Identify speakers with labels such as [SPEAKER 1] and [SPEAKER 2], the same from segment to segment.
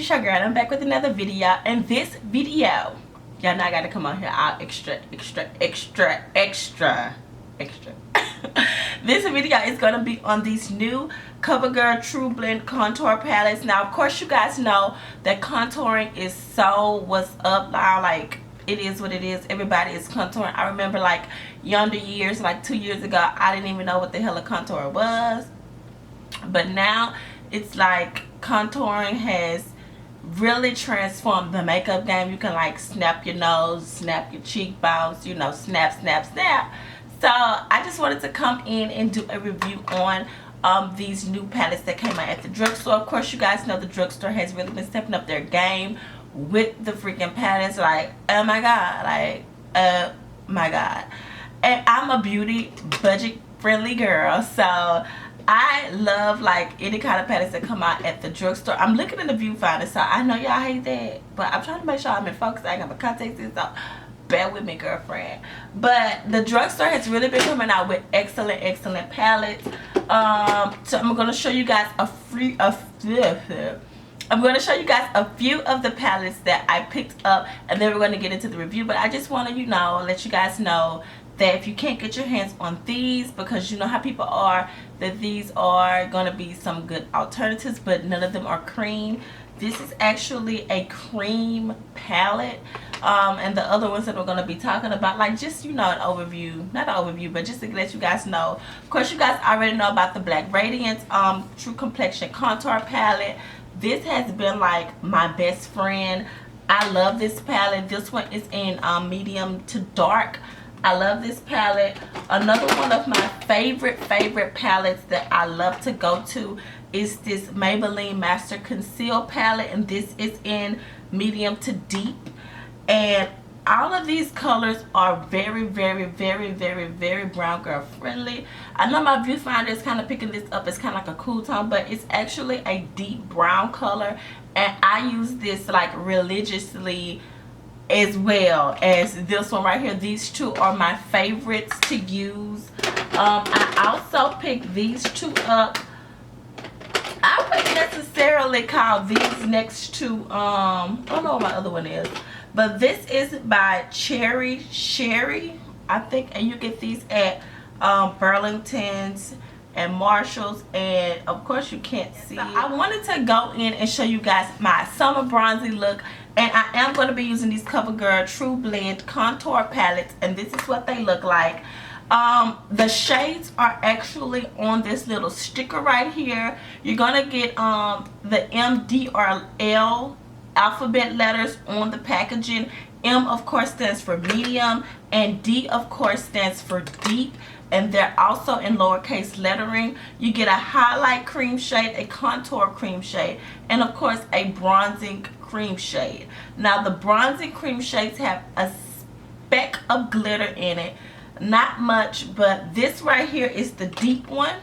[SPEAKER 1] it's your girl. I'm back with another video. And this video, y'all know I gotta come on here all extra. This video is gonna be on these new Covergirl Tru Blend contour palettes. Now, of course, you guys know that contouring is so what's up now. Like, it is what it is. Everybody is contouring. I remember, like, yonder years, like 2 years ago, I didn't even know what the hell a contour was. But now it's like contouring has really transformed the makeup game. You can like snap your nose, snap your cheekbones, you know, snap. So I just wanted to come in and do a review on these new palettes that came out at the drugstore. Of course, you guys know the drugstore has really been stepping up their game with the freaking palettes. Like, oh my god, like, oh my god. And I'm a beauty budget friendly girl, so I love like any kind of palettes that come out at the drugstore. I'm looking in the viewfinder, so I know y'all hate that, but I'm trying to make sure I'm in focus. I ain't got my contacts in, so bear with me, girlfriend. But the drugstore has really been coming out with excellent palettes. So I'm gonna show you guys a few of the palettes that I picked up, and then we're gonna get into the review. But I just want to, you know, let you guys know that if you can't get your hands on these, because you know how people are, that these are going to be some good alternatives, but none of them are cream. This is actually a cream palette, and the other ones that we're going to be talking about, like, just, you know, an overview, not an overview, but just to let you guys know. Of course, you guys already know about the Black Radiance True Complexion Contour Palette. This has been like my best friend. I love this palette. This one is in medium to dark. I love this palette. Another one of my favorite palettes that I love to go to is this Maybelline Master Conceal palette, and this is in medium to deep. And all of these colors are very brown girl friendly. I know my viewfinder is kind of picking this up. It's kind of like a cool tone, but it's actually a deep brown color, and I use this like religiously as well as this one right here. These two are my favorites to use. I also picked these two up. I wouldn't necessarily call these next two I don't know what my other one is, but this is by Cherry Sherry, I think, and you get these at Burlington's and Marshalls, and of course you can't see. So I wanted to go in and show you guys my summer bronzy look, and I am going to be using these Covergirl Tru Blend contour palettes, and this is what they look like. The shades are actually on this little sticker right here. You're gonna get the M, D, or L alphabet letters on the packaging. M, of course, stands for medium, and D, of course, stands for deep, and they're also in lowercase lettering. You get a highlight cream shade, a contour cream shade, and of course a bronzing cream shade. Now the bronzing cream shades have a speck of glitter in it, not much, but this right here is the deep one,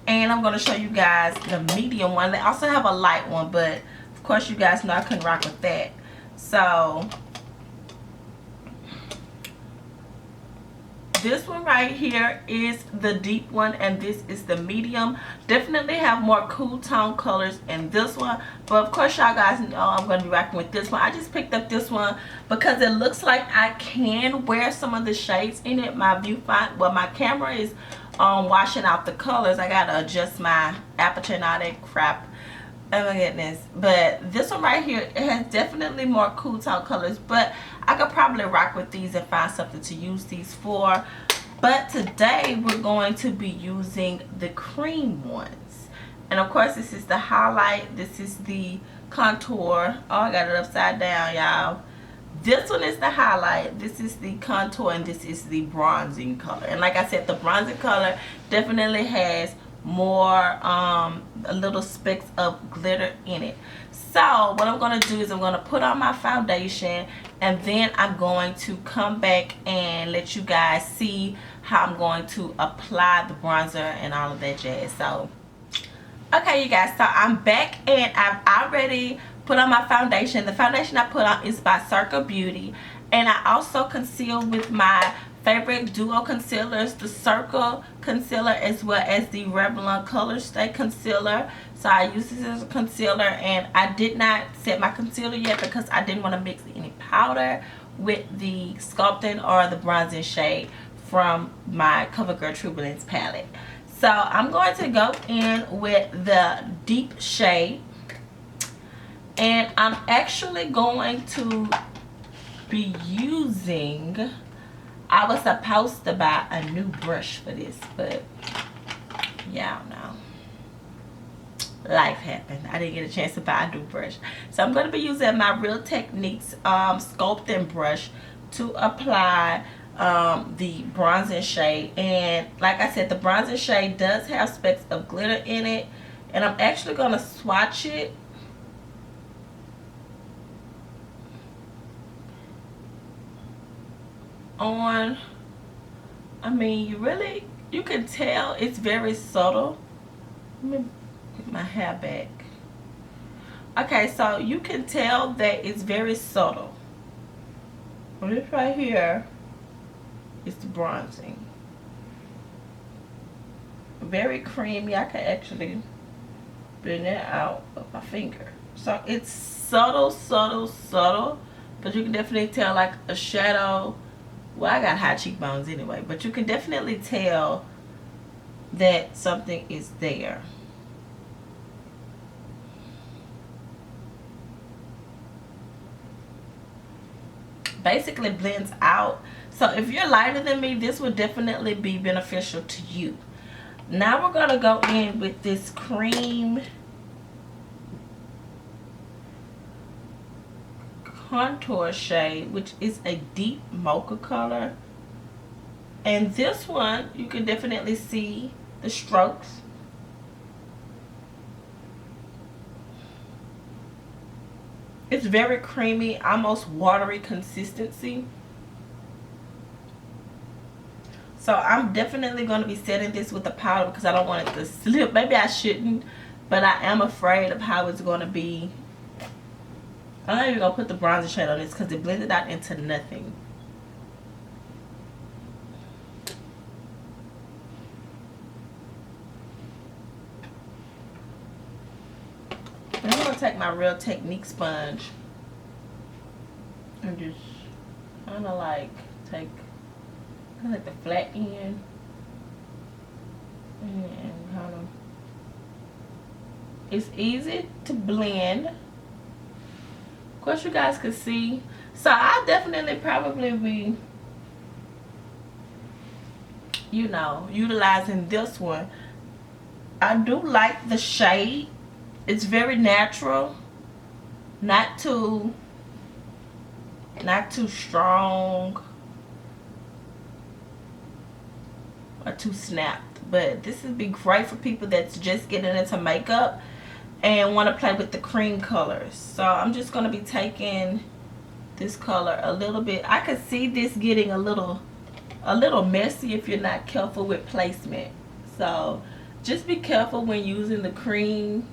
[SPEAKER 1] and I'm going to show you guys the medium one. They also have a light one, but of course you guys know I couldn't rock with that. So this one right here is the deep one, and this is the medium. Definitely have more cool tone colors in this one, but of course y'all guys know I'm going to be rocking with this one. I just picked up this one because it looks like I can wear some of the shades in it. My viewfinder, well, my camera is washing out the colors. I gotta adjust my aperture and all that crap. Oh my goodness. But this one right here, it has definitely more cool tone colors, but I could probably rock with these and find something to use these for. But today we're going to be using the cream ones, and of course this is the highlight, this is the contour. Oh, I got it upside down, y'all. This one is the highlight, this is the contour, and this is the bronzing color. And like I said, the bronzing color definitely has more little specks of glitter in it. So what I'm going to do is I'm going to put on my foundation, and then I'm going to come back and let you guys see how I'm going to apply the bronzer and all of that jazz. So okay, you guys, so I'm back, and I've already put on my foundation. The foundation I put on is by Circle Beauty, and I also concealed with my favorite duo concealers, the Circle concealer as well as the Revlon Color Stay concealer. So I use this as a concealer, and I did not set my concealer yet because I didn't want to mix any powder with the sculpting or the bronzing shade from my Covergirl Tru Blends palette. So I'm going to go in with the deep shade, and I'm actually going to be using, I was supposed to buy a new brush for this, but yeah, I don't know. Life happened. I didn't get a chance to buy a new brush. So I'm going to be using my Real Techniques sculpting brush to apply the bronzing shade. And like I said, the bronzing shade does have specks of glitter in it. And I'm actually going to swatch it on. I mean, you can tell it's very subtle. Let me get my hair back. Okay, so you can tell that it's very subtle. This right here is the bronzing. Very creamy. I can actually blend it out with my finger. So it's subtle, subtle, subtle, but you can definitely tell like a shadow. Well, I got high cheekbones anyway, but you can definitely tell that something is there. Basically blends out. So if you're lighter than me, this would definitely be beneficial to you. Now we're going to go in with this cream contour shade, which is a deep mocha color. And this one, you can definitely see the strokes. It's very creamy, almost watery consistency. So I'm definitely going to be setting this with the powder because I don't want it to slip. Maybe I shouldn't, but I am afraid of how it's going to be. I'm not even going to put the bronzer shade on this because it blended out into nothing. And I'm going to take my Real Technique sponge and just kind of like take the flat end and kind of, it's easy to blend. Of course you guys can see, so I'll definitely probably be, you know, utilizing this one. I do like the shade. It's very natural, not too strong or too snapped, but this would be great for people that's just getting into makeup and want to play with the cream colors. So I'm just going to be taking this color a little bit. I could see this getting a little messy if you're not careful with placement. So just be careful when using the cream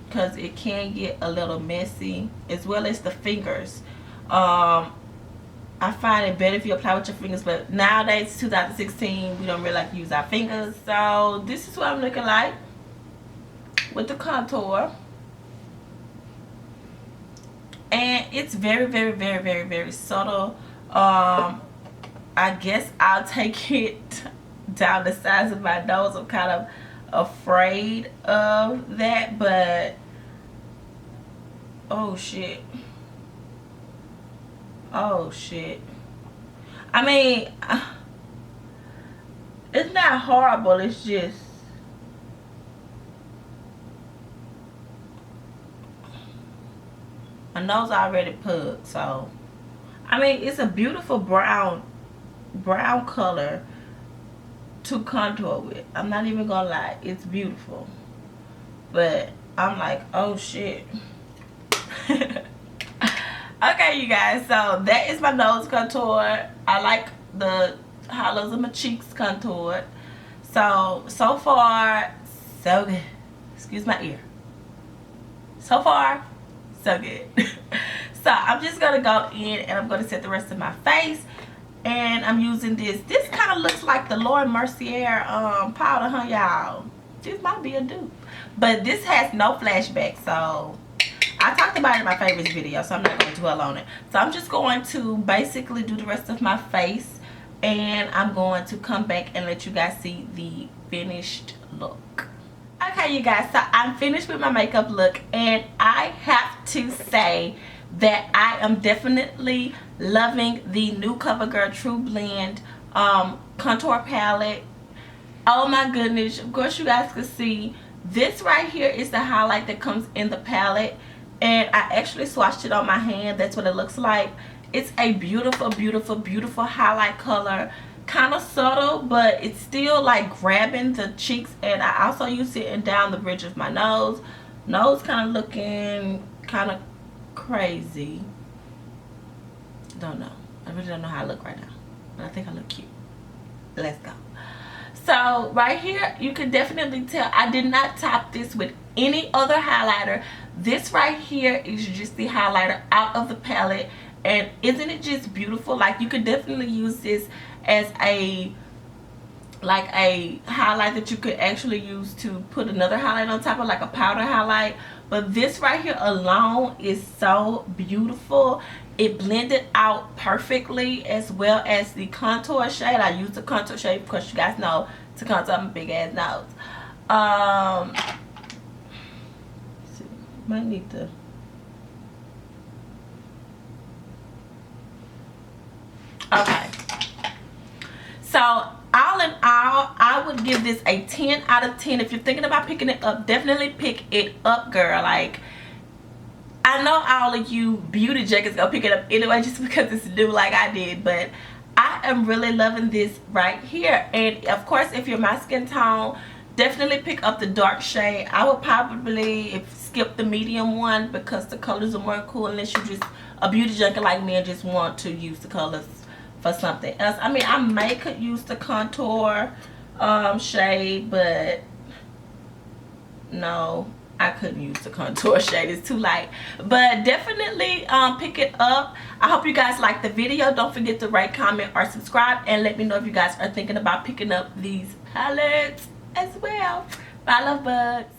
[SPEAKER 1] because it can get a little messy, as well as the fingers. I find it better if you apply with your fingers, but nowadays, 2016, we don't really like to use our fingers. So this is what I'm looking like with the contour. And it's very, very, very, very, very subtle. I guess I'll take it down the sides of my nose. I'm kind of afraid of that, but oh shit. Oh shit. I mean, it's not horrible, it's just my nose already pugged. So I mean, it's a beautiful brown color to contour with. I'm not even gonna lie, it's beautiful, but I'm like, oh shit. Okay, you guys, so that is my nose contour. I like the hollows of my cheeks contoured. So far, so good. Excuse my ear. So far, so good. So I'm just gonna go in and I'm gonna set the rest of my face. And I'm using this. This kind of looks like the Laura Mercier powder, huh, y'all? This might be a dupe. But this has no flashback, so I talked about it in my favorites video, so I'm not going to dwell on it. So I'm just going to basically do the rest of my face, and I'm going to come back and let you guys see the finished look. Okay, you guys, so I'm finished with my makeup look, and I have to say that I am definitely loving the new Covergirl Tru blend contour palette. Oh my goodness, of course you guys can see this right here is the highlight that comes in the palette, and I actually swatched it on my hand. That's what it looks like. It's a beautiful, beautiful, beautiful highlight color, kind of subtle, but it's still like grabbing the cheeks. And I also use it down the bridge of my nose. Nose kind of looking kind of crazy. Don't know. I really don't know how I look right now, but I think I look cute. Let's go. So right here, you can definitely tell I did not top this with any other highlighter. This right here is just the highlighter out of the palette, and isn't it just beautiful? Like, you could definitely use this as a highlight that you could actually use to put another highlight on top of, like a powder highlight. But this right here alone is so beautiful. It blended out perfectly, as well as the contour shade. I used the contour shade because you guys know to contour my big ass nose. Might need to. Okay. So all in all, I would give this a 10 out of 10. If you're thinking about picking it up, definitely pick it up, girl. Like, I know all of you beauty jackets gonna pick it up anyway just because it's new, like I did, but I am really loving this right here. And of course, if you're my skin tone, definitely pick up the dark shade. I would probably skip the medium one because the colors are more cool, unless you're just a beauty junkie like me and just want to use the colors for something else. I mean, I could use the contour shade, but no, I couldn't use the contour shade. It's too light. But definitely pick it up. I hope you guys liked the video. Don't forget to rate, comment, or subscribe, and let me know if you guys are thinking about picking up these palettes as well. Bye, love bugs.